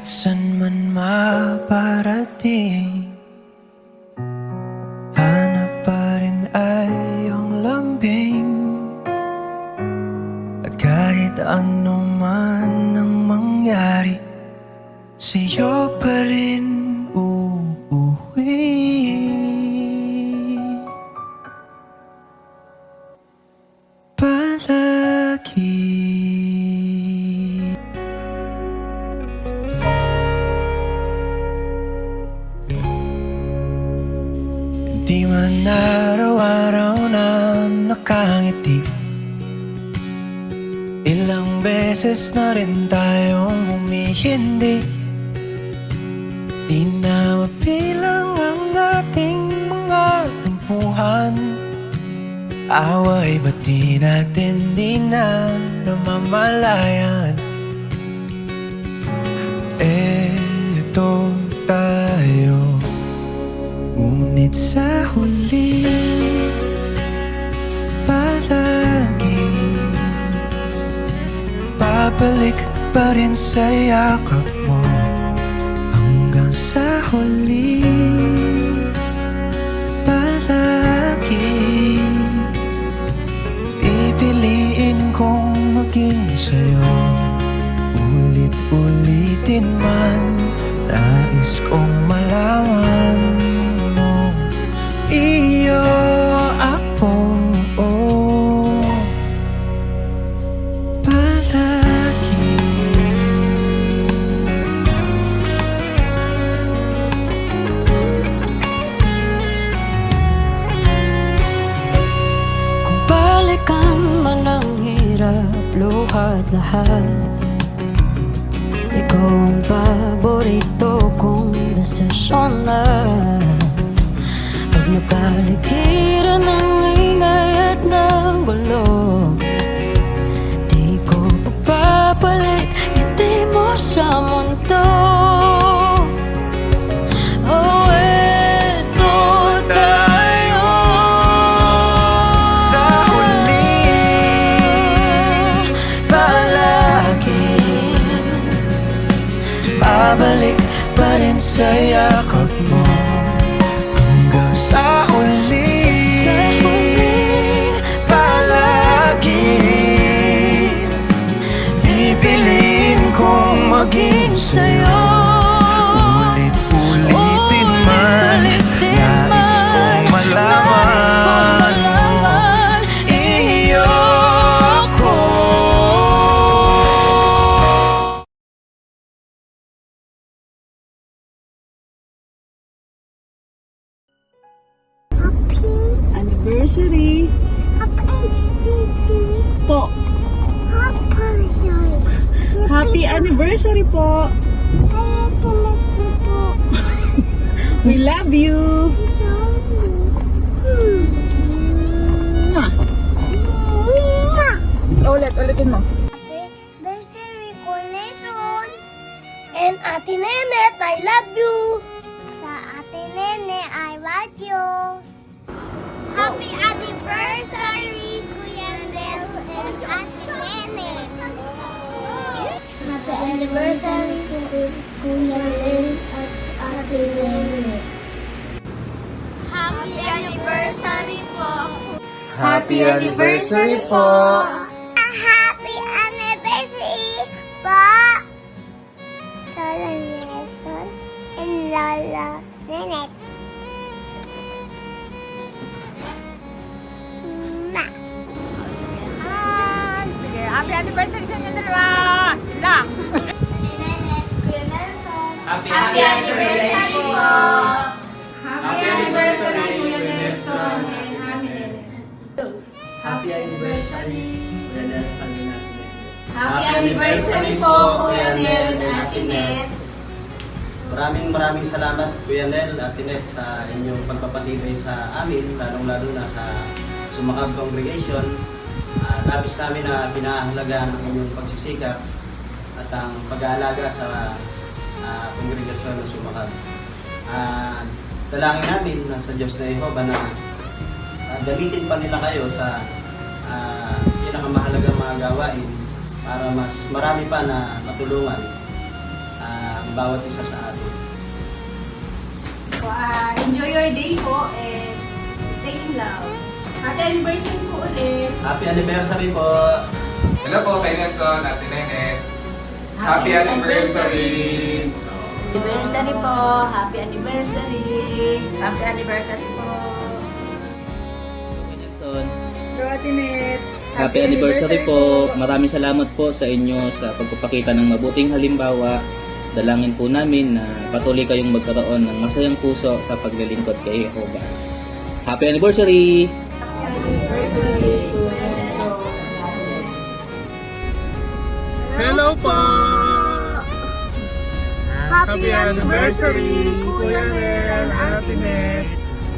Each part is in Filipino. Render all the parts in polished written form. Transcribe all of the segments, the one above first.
San man maparating, hanap pa rin ay iyong lambing. At kahit ano man ang mangyari, sa'yo pa rin uuwi. Palagi. Di man araw-araw na nakangiti, ilang beses na rin tayong humihindi. Di na mabilang ang ating mga tampuhan. Away ba't di natin di na namamalayan? Eto tayo, ngunit sa huli palagi babalik pa rin sa yakap mo. Hanggang sa huli palagi pipiliin kong maging sa'yo. Ulit-ulitin man, nais kong malaman mo, iyo ako, palagi. Kung balikan man ang hirap, luhat lahat, ikaw ang paborito kong desisyon na. Pag napaligiran ng ingay at ng gulo, di ko papapalit, ngiti mo sa mundo. Oh, eto tayo. Sa huli palagi babalik pa rin sa yakap mo. Hanggang sa huli palagi pipiliin kong maging sa'yo. Ulit-ulitin man, nais kong malaman mo, iyo ako. Anniversary po. Happy anniversary po. We love you. Ulitin mo. Anniversary ko, Nelson. And Ate Nenet, I love you. Sa Ate Nene, I love you. Happy anniversary, Kuya Nel and Ate Nene. Happy anniversary, Kuya Nel at Ate Nene. Happy anniversary po. Happy anniversary po! Happy anniversary po! Lola Nelson and Lola Nenet. Sige, happy anniversary sa inyo dalawa! Yun lang! Nenet, Kuya Nelson. Happy anniversary po! Happy anniversary, Kuya Nelson and Ate Nenet. Happy anniversary, Kuya Nelson and Ate Nenet. Happy anniversary po, Kuya Nel and Ate Net. Maraming salamat, Kuya Nel at Tinet, sa inyong pagpapatibay sa amin, lalong-lalo na sa Sumakab Congregation. Labis namin na pinahalagaan ang inyong pagsisikap at ang pag-aalaga sa Congregasyon ng Sumakab. Dalangin namin na sa Diyos na Jehova na gamitin pa nila kayo sa pinakamahalagang mga gawain para mas marami pa na matulungan ang bawat isa sa atin. So, enjoy your day po and stay in love. Happy anniversary po ulit. Happy anniversary po! Hello po kay Nelson at Nenet. Happy anniversary! Anniversary po! Happy anniversary! Happy anniversary po! Nelson, Rotinet. Happy anniversary po. Maraming salamat po sa inyo sa pagpapakita ng mabuting halimbawa. Dalangin po namin na patuloy kayong magkaroon ng masayang puso sa paglilingkod kay Jehovah. Happy anniversary! Hello po! Happy anniversary, Kuya Nel, Ate Net.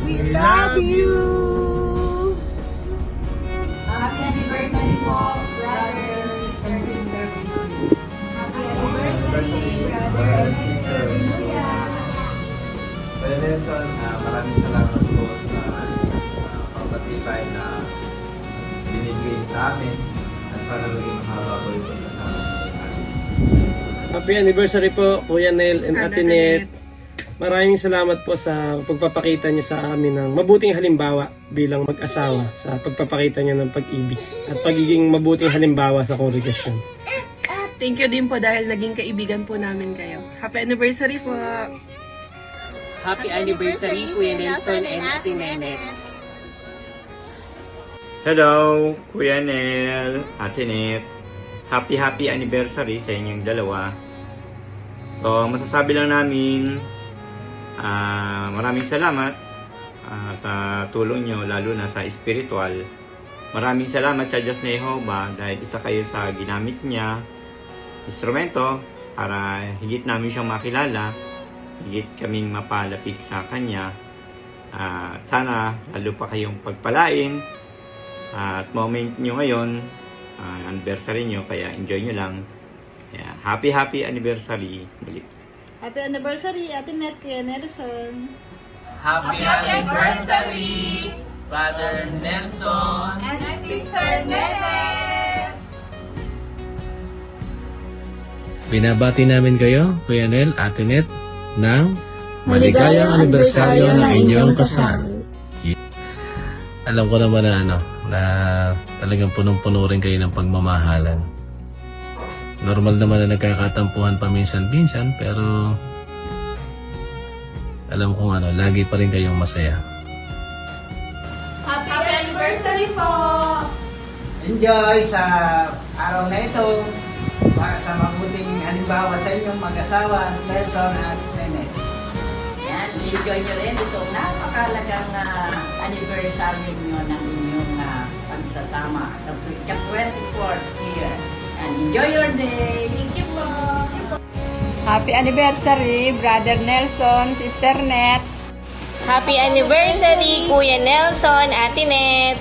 We love you! Happy anniversary po, brothers and sisters. Happy anniversary, brothers and sisters. Kay Nelson, maraming salamat po sa pagpatibay na binigay sa amin at sana maging mahaba po ito sa amin. Happy anniversary po, Kuya Nel and Ate Net. Maraming salamat po sa pagpapakita niyo sa amin ng mabuting halimbawa bilang mag-asawa sa pagpapakita niyo ng pag-ibig at pagiging mabuting halimbawa sa kongregasyon. Thank you din po dahil naging kaibigan po namin kayo. Happy anniversary po! Happy anniversary, Kuya Nelson and Ate Nenet. Hello, Kuya Nel, Ate Net. Happy anniversary sa inyong dalawa. So, masasabi lang namin maraming salamat sa tulong nyo, lalo na sa spiritual. Maraming salamat sa Diyos na Jehovah dahil isa kayo sa ginamit niya instrumento para higit namin siyang makilala, higit kaming mapalapit sa Kanya. Sana lalo pa kayong pagpalain at moment nyo ngayon, anniversary nyo, kaya enjoy nyo lang. Yeah, happy anniversary muli. Happy anniversary, Ate Net, Kuya Nelson. Happy anniversary, Brother Nelson And Sister Nene. Binabati namin kayo, Kuya Nel, Ate Net, ng maligayang anibersaryo ng inyong kasal. Alam ko naman na talagang punong-puno rin kayo ng pagmamahalan. Normal naman na nagkakatampuhan paminsan-minsan, pero alam kong lagi pa rin kayong masaya. Happy anniversary po! Enjoy sa araw na ito para sa mabuting halimbawa sa inyong mag-asawa, Nelson at Nenet. Yan, enjoy nyo rin itong napakalagang anniversary nyo ng inyong pagsasama sa 24th year. And enjoy your day! Thank you po! Happy anniversary, Brother Nelson, Sister Net. Happy anniversary, Kuya Nelson, Ate Net.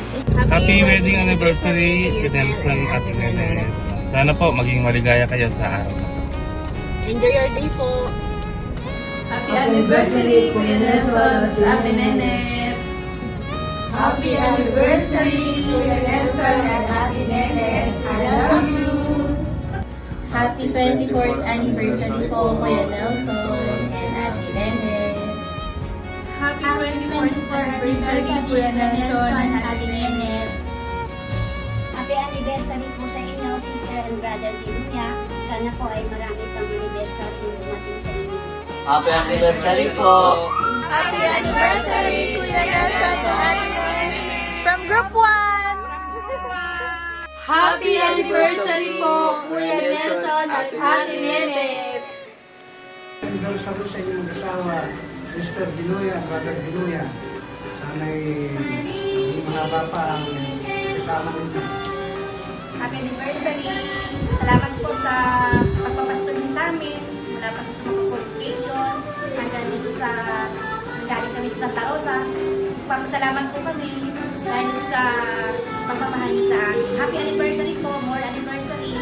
Happy wedding anniversary, Nelson at Nenet. Sana po maging maligaya kayo sa araw na ito. Enjoy your day po. Happy anniversary, Kuya Nelson at Ate Nenet. Happy anniversary, Kuya Nelson and Ate Nenet. I love you. Happy 24th anniversary po, Kuya Nelson and Ate Nenet. Happy 24th anniversary, Kuya Nelson and Ate Nenet. Happy anniversary po sa inyo, Sister and Brother Lilia. Sana po ay marami pang anniversary na dumating sa inyo. Happy anniversary po! Happy anniversary, Kuya Nelson and Ate Nenet. From Group 1. Happy anniversary po, Kuya Nelson at Ate Nenet. Anniversary sa inyong asawa, Sister Dinuya, Brother Dinuya. Sana'y maging mahaba pa ang sasama ninyo. Happy anniversary! Salamat po sa pagpapasto niyo sa amin. Mula pa sa qualification hanggang dito sa galing kami sa Santa Rosa. Papasalamat po kami dahil sa pagmamahal niyo sa amin. Happy anniversary po! More anniversary!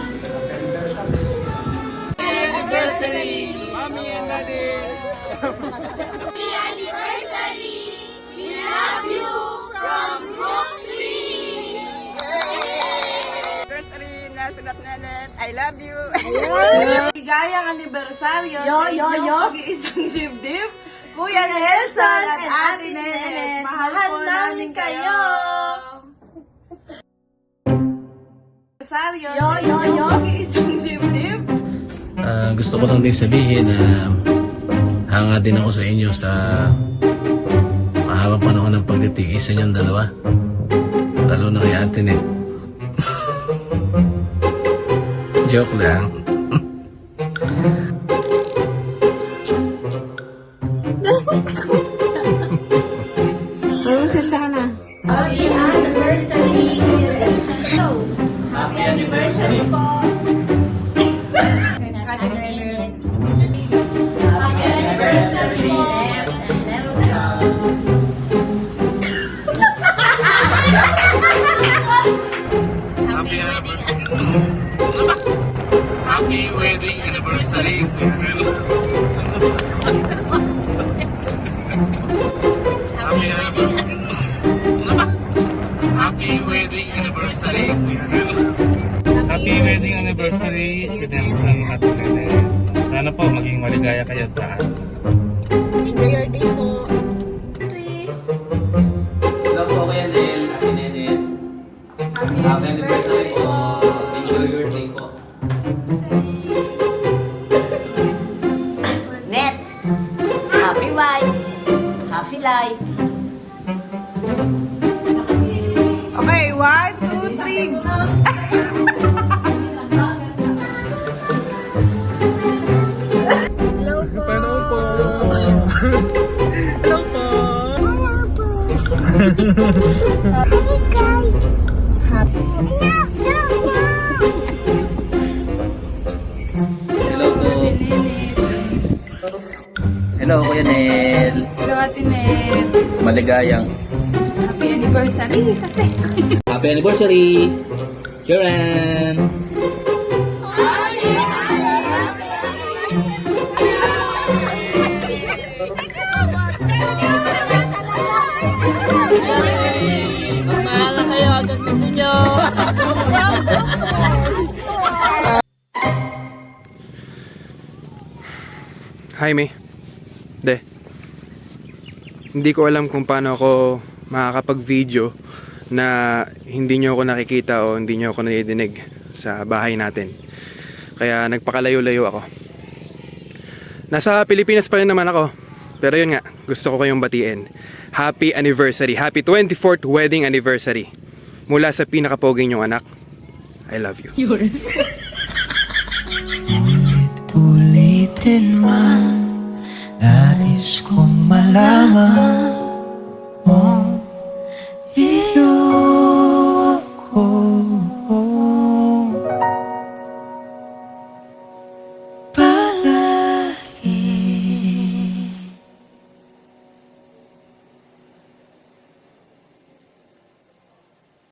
Happy anniversary! Mommy and Daddy! Happy anniversary! We love you from Group 3! Anniversary, Nelson at Nenet. I love you. maligayang anibersaryo Yo, sa yo, inyong yo. pag-iisang dibdib, Kuya Nelson at Ate Nenet. Mahal po namin kayo. Anibersaryo Yo, sa yo, inyong yo. pag-iisang dibdib. Gusto ko lang din sabihin na hanga din ako sa inyo sa mahabang panahon ng pagtitiis sa inyong dalawa. Lalo na kay Ate Net. Joke lang. Happy anniversary! Happy anniversary po. Ate Nenet. Happy anniversary po. Happy wedding anniversary. Happy wedding anniversary. Happy wedding anniversary. Kanyang Ate Nenet. Sana po maging maligaya kayo sa Enjoy your day po. Hello po Kuya Nel, Ate Nenet. Happy anniversary po. Enjoy your day po. Net, happy wife, happy life. Okay, 1, 2, 3. Hello po. Hello po. Hey guys. Happy. Hello po. Hello, Kuya Nel. Hello, Ate Net. Maligayang. Happy anniversary kasi. Happy anniversary! Joran! Magmahal kayo hanggang gusto nyo! Jaime, hindi ko alam kung paano ako makakapag-video na hindi nyo ako nakikita o hindi nyo ako nadidinig sa bahay natin. Kaya nagpakalayo-layo ako. Nasa Pilipinas pa rin naman ako. Pero yun nga, gusto ko kayong batiin. Happy anniversary. Happy 24th wedding anniversary. Mula sa pinakapoging nyong anak. I love you. Ulitin man, nais kong malaman